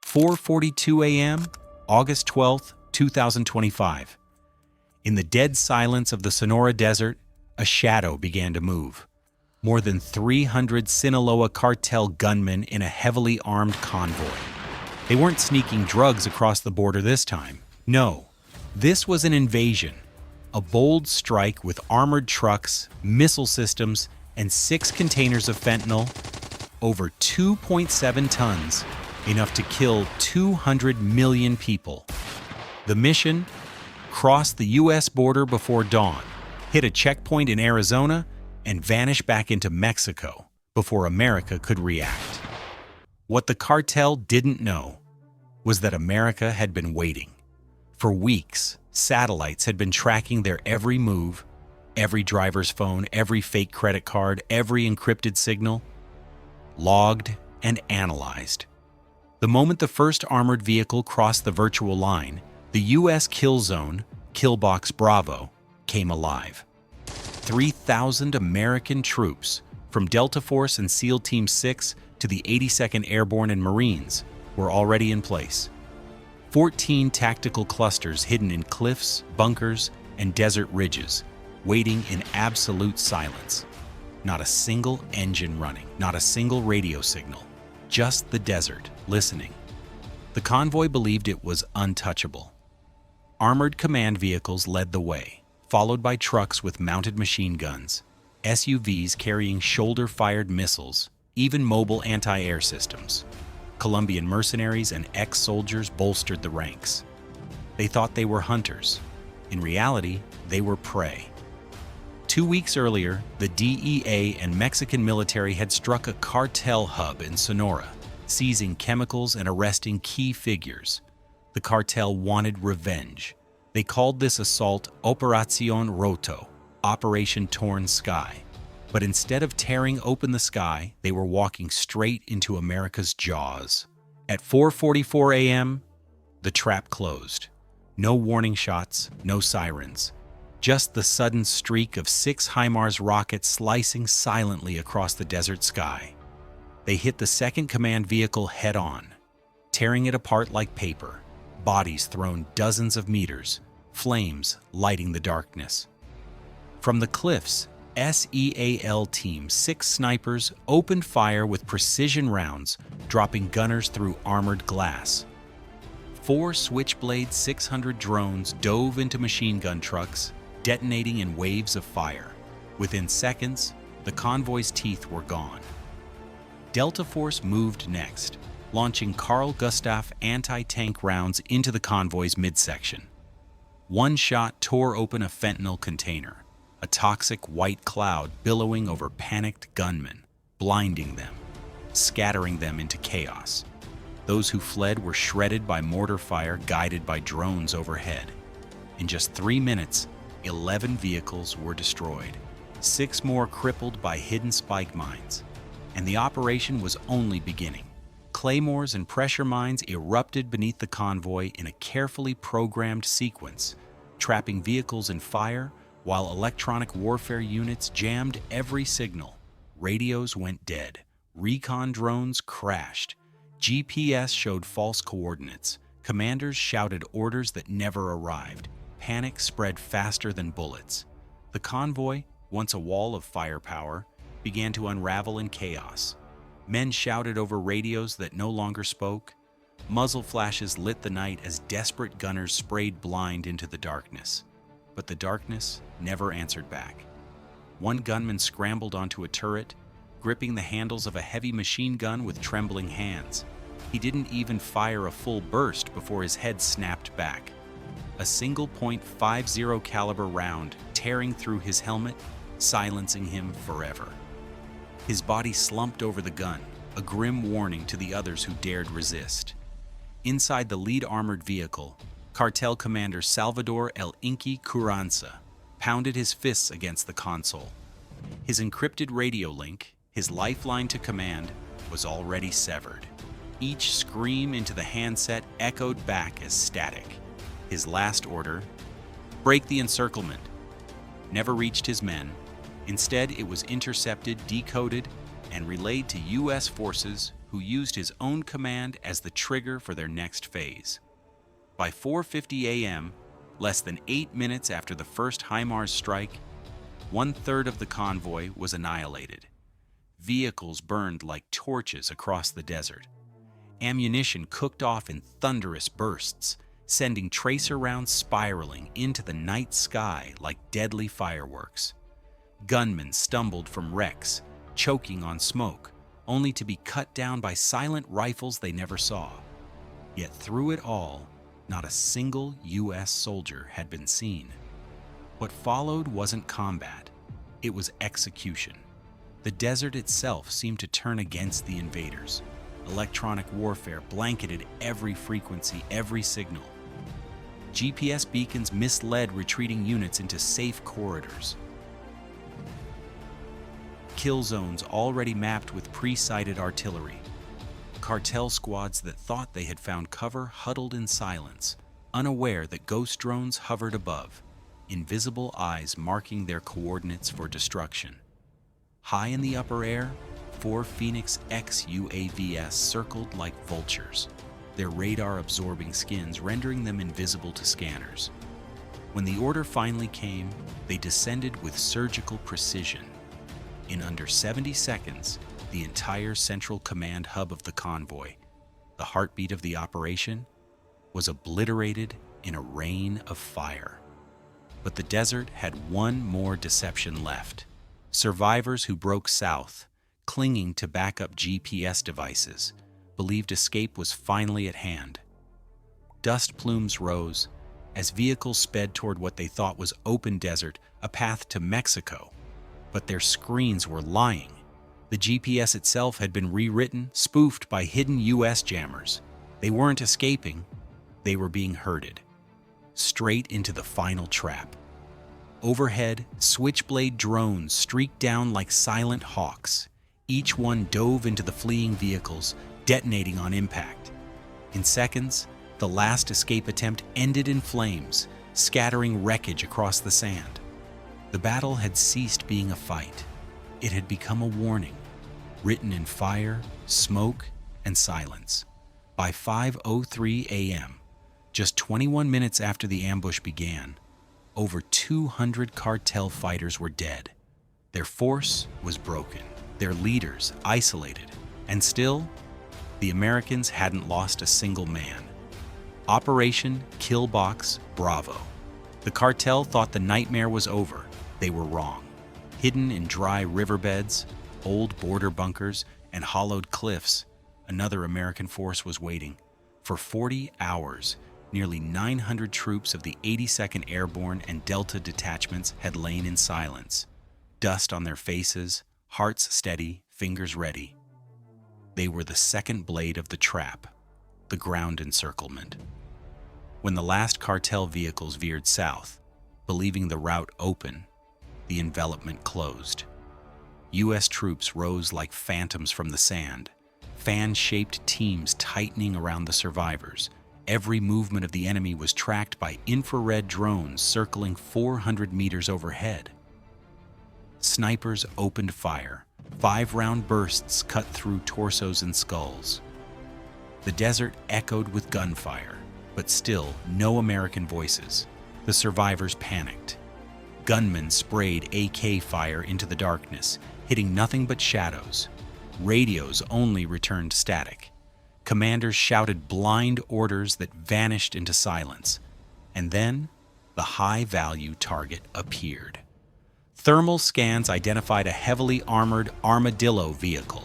4:42 a.m., August 12, 2025. In the dead silence of the Sonora Desert, a shadow began to move. More than 300 Sinaloa Cartel gunmen in a heavily armed convoy. They weren't sneaking drugs across the border this time. No, this was an invasion. A bold strike with armored trucks, missile systems, and 6 containers of fentanyl, over 2.7 tons, enough to kill 200 million people. The mission? Cross the U.S. border before dawn, hit a checkpoint in Arizona, and vanish back into Mexico before America could react. What the cartel didn't know was that America had been waiting. For weeks, satellites had been tracking their every move, every driver's phone, every fake credit card, every encrypted signal, logged and analyzed. The moment the first armored vehicle crossed the virtual line, the U.S. kill zone, Killbox Bravo, came alive. 3,000 American troops, from Delta Force and SEAL Team 6 to the 82nd Airborne and Marines, were already in place. 14 tactical clusters hidden in cliffs, bunkers, and desert ridges, waiting in absolute silence. Not a single engine running, not a single radio signal, just the desert, listening. The convoy believed it was untouchable. Armored command vehicles led the way, followed by trucks with mounted machine guns, SUVs carrying shoulder-fired missiles, even mobile anti-air systems. Colombian mercenaries and ex-soldiers bolstered the ranks. They thought they were hunters. In reality, they were prey. 2 weeks earlier, the DEA and Mexican military had struck a cartel hub in Sonora, seizing chemicals and arresting key figures. The cartel wanted revenge. They called this assault Operación Roto, Operation Torn Sky. But instead of tearing open the sky, they were walking straight into America's jaws. At 4:44 a.m., the trap closed. No warning shots, no sirens. Just the sudden streak of 6 HIMARS rockets slicing silently across the desert sky. They hit the second command vehicle head-on, tearing it apart like paper, bodies thrown dozens of meters, flames lighting the darkness. From the cliffs, SEAL Team 6 snipers opened fire with precision rounds, dropping gunners through armored glass. 4 Switchblade 600 drones dove into machine gun trucks, detonating in waves of fire. Within seconds, the convoy's teeth were gone. Delta Force moved next, launching Carl Gustaf anti-tank rounds into the convoy's midsection. One shot tore open a fentanyl container, a toxic white cloud billowing over panicked gunmen, blinding them, scattering them into chaos. Those who fled were shredded by mortar fire guided by drones overhead. In just 3 minutes, 11 vehicles were destroyed, 6 more crippled by hidden spike mines. And the operation was only beginning. Claymores and pressure mines erupted beneath the convoy in a carefully programmed sequence, trapping vehicles in fire while electronic warfare units jammed every signal. Radios went dead, recon drones crashed, GPS showed false coordinates, commanders shouted orders that never arrived. Panic spread faster than bullets. The convoy, once a wall of firepower, began to unravel in chaos. Men shouted over radios that no longer spoke. Muzzle flashes lit the night as desperate gunners sprayed blind into the darkness. But the darkness never answered back. One gunman scrambled onto a turret, gripping the handles of a heavy machine gun with trembling hands. He didn't even fire a full burst before his head snapped back. A single .50 caliber round tearing through his helmet, silencing him forever. His body slumped over the gun, a grim warning to the others who dared resist. Inside the lead armored vehicle, cartel commander Salvador El Inky Curanza pounded his fists against the console. His encrypted radio link, his lifeline to command, was already severed. Each scream into the handset echoed back as static. His last order, break the encirclement, never reached his men. Instead, it was intercepted, decoded, and relayed to U.S. forces who used his own command as the trigger for their next phase. By 4:50 a.m., less than 8 minutes after the first HIMARS strike, 1/3 of the convoy was annihilated. Vehicles burned like torches across the desert. Ammunition cooked off in thunderous bursts, sending tracer rounds spiraling into the night sky like deadly fireworks. Gunmen stumbled from wrecks, choking on smoke, only to be cut down by silent rifles they never saw. Yet through it all, not a single U.S. soldier had been seen. What followed wasn't combat, it was execution. The desert itself seemed to turn against the invaders. Electronic warfare blanketed every frequency, every signal. GPS beacons misled retreating units into safe corridors. Kill zones already mapped with pre-sighted artillery. Cartel squads that thought they had found cover huddled in silence, unaware that ghost drones hovered above, invisible eyes marking their coordinates for destruction. High in the upper air, 4 Phoenix X UAVs circled like vultures, their radar-absorbing skins rendering them invisible to scanners. When the order finally came, they descended with surgical precision. In under 70 seconds, the entire central command hub of the convoy, the heartbeat of the operation, was obliterated in a rain of fire. But the desert had one more deception left. Survivors who broke south, clinging to backup GPS devices, believed escape was finally at hand. Dust plumes rose as vehicles sped toward what they thought was open desert, a path to Mexico. But their screens were lying. The GPS itself had been rewritten, spoofed by hidden U.S. jammers. They weren't escaping, they were being herded straight into the final trap. Overhead, switchblade drones streaked down like silent hawks. Each one dove into the fleeing vehicles, detonating on impact. In seconds, the last escape attempt ended in flames, scattering wreckage across the sand. The battle had ceased being a fight. It had become a warning, written in fire, smoke, and silence. By 5:03 a.m., just 21 minutes after the ambush began, over 200 cartel fighters were dead. Their force was broken, their leaders isolated, and still, the Americans hadn't lost a single man. Operation Killbox Bravo. The cartel thought the nightmare was over. They were wrong. Hidden in dry riverbeds, old border bunkers, and hollowed cliffs, another American force was waiting. For 40 hours, nearly 900 troops of the 82nd Airborne and Delta detachments had lain in silence, dust on their faces, hearts steady, fingers ready. They were the second blade of the trap, the ground encirclement. When the last cartel vehicles veered south, believing the route open, the envelopment closed. U.S. troops rose like phantoms from the sand, fan-shaped teams tightening around the survivors. Every movement of the enemy was tracked by infrared drones circling 400 meters overhead. Snipers opened fire. 5-round bursts cut through torsos and skulls. The desert echoed with gunfire, but still no American voices. The survivors panicked. Gunmen sprayed AK fire into the darkness, hitting nothing but shadows. Radios only returned static. Commanders shouted blind orders that vanished into silence. And then, the high-value target appeared. Thermal scans identified a heavily armored armadillo vehicle.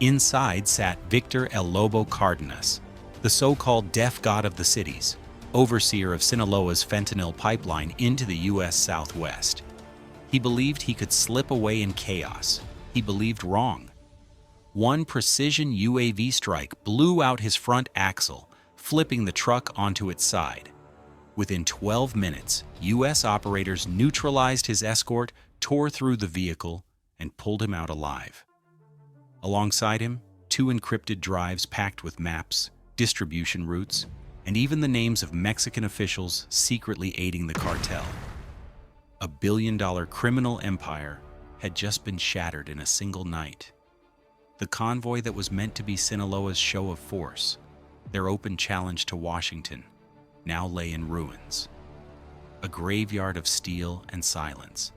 Inside sat Victor El Lobo Cardenas, the so-called deaf god of the cities, overseer of Sinaloa's fentanyl pipeline into the U.S. Southwest. He believed he could slip away in chaos. He believed wrong. One precision UAV strike blew out his front axle, flipping the truck onto its side. Within 12 minutes, U.S. operators neutralized his escort, tore through the vehicle, and pulled him out alive. Alongside him, 2 encrypted drives packed with maps, distribution routes, and even the names of Mexican officials secretly aiding the cartel. A billion-dollar criminal empire had just been shattered in a single night. The convoy that was meant to be Sinaloa's show of force, their open challenge to Washington, now lay in ruins. A graveyard of steel and silence.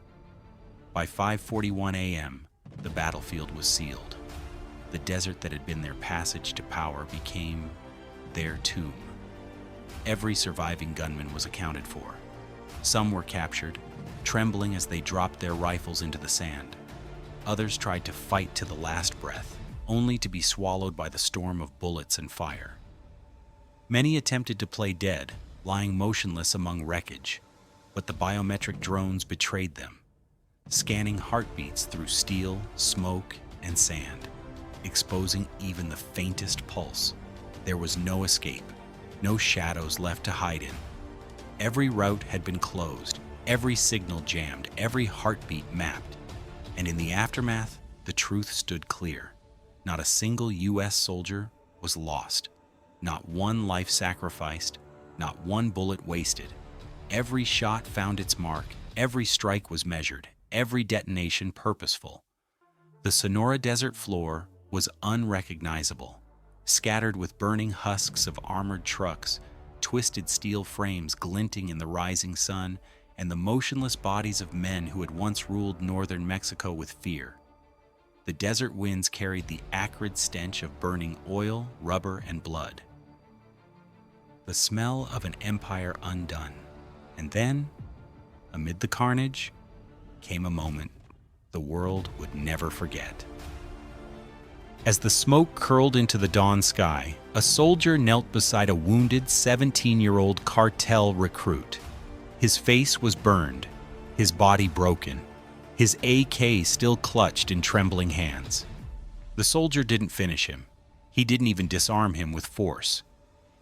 By 5:41 a.m., the battlefield was sealed. The desert that had been their passage to power became their tomb. Every surviving gunman was accounted for. Some were captured, trembling as they dropped their rifles into the sand. Others tried to fight to the last breath, only to be swallowed by the storm of bullets and fire. Many attempted to play dead, lying motionless among wreckage, but the biometric drones betrayed them, scanning heartbeats through steel, smoke, and sand, exposing even the faintest pulse. There was no escape, no shadows left to hide in. Every route had been closed, every signal jammed, every heartbeat mapped. And in the aftermath, the truth stood clear. Not a single U.S. soldier was lost. Not one life sacrificed, not one bullet wasted. Every shot found its mark, every strike was measured, every detonation purposeful. The Sonora Desert floor was unrecognizable, scattered with burning husks of armored trucks, twisted steel frames glinting in the rising sun, and the motionless bodies of men who had once ruled northern Mexico with fear. The desert winds carried the acrid stench of burning oil, rubber, and blood. The smell of an empire undone. And then, amid the carnage, came a moment the world would never forget. As the smoke curled into the dawn sky, a soldier knelt beside a wounded 17-year-old cartel recruit. His face was burned, his body broken, his AK still clutched in trembling hands. The soldier didn't finish him. He didn't even disarm him with force.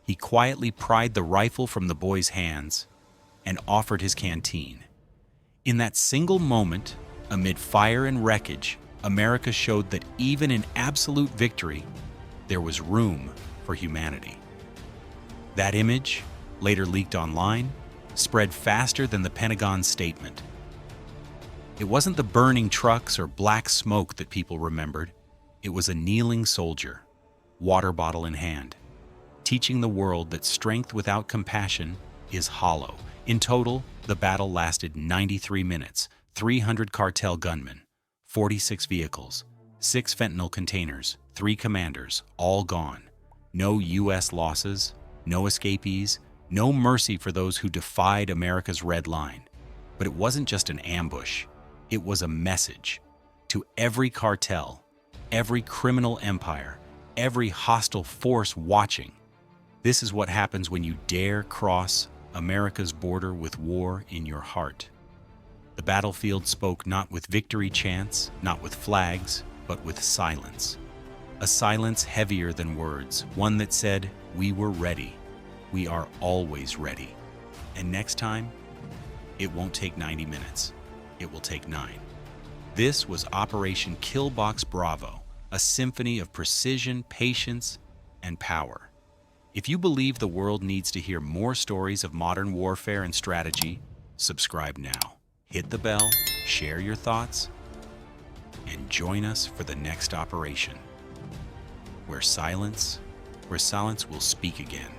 He quietly pried the rifle from the boy's hands and offered his canteen. In that single moment, amid fire and wreckage, America showed that even in absolute victory, there was room for humanity. That image, later leaked online, spread faster than the Pentagon's statement. It wasn't the burning trucks or black smoke that people remembered. It was a kneeling soldier, water bottle in hand, teaching the world that strength without compassion is hollow. In total, the battle lasted 93 minutes, 300 cartel gunmen, 46 vehicles, 6 fentanyl containers, 3 commanders, all gone. No U.S. losses, no escapees, no mercy for those who defied America's red line. But it wasn't just an ambush. It was a message to every cartel, every criminal empire, every hostile force watching. This is what happens when you dare cross America's border with war in your heart. The battlefield spoke not with victory chants, not with flags, but with silence. A silence heavier than words, one that said, "We were ready. We are always ready. And next time, it won't take 90 minutes. It will take 9. This was Operation Killbox Bravo, a symphony of precision, patience, and power. If you believe the world needs to hear more stories of modern warfare and strategy, subscribe now. Hit the bell, share your thoughts, and join us for the next operation, where silence will speak again.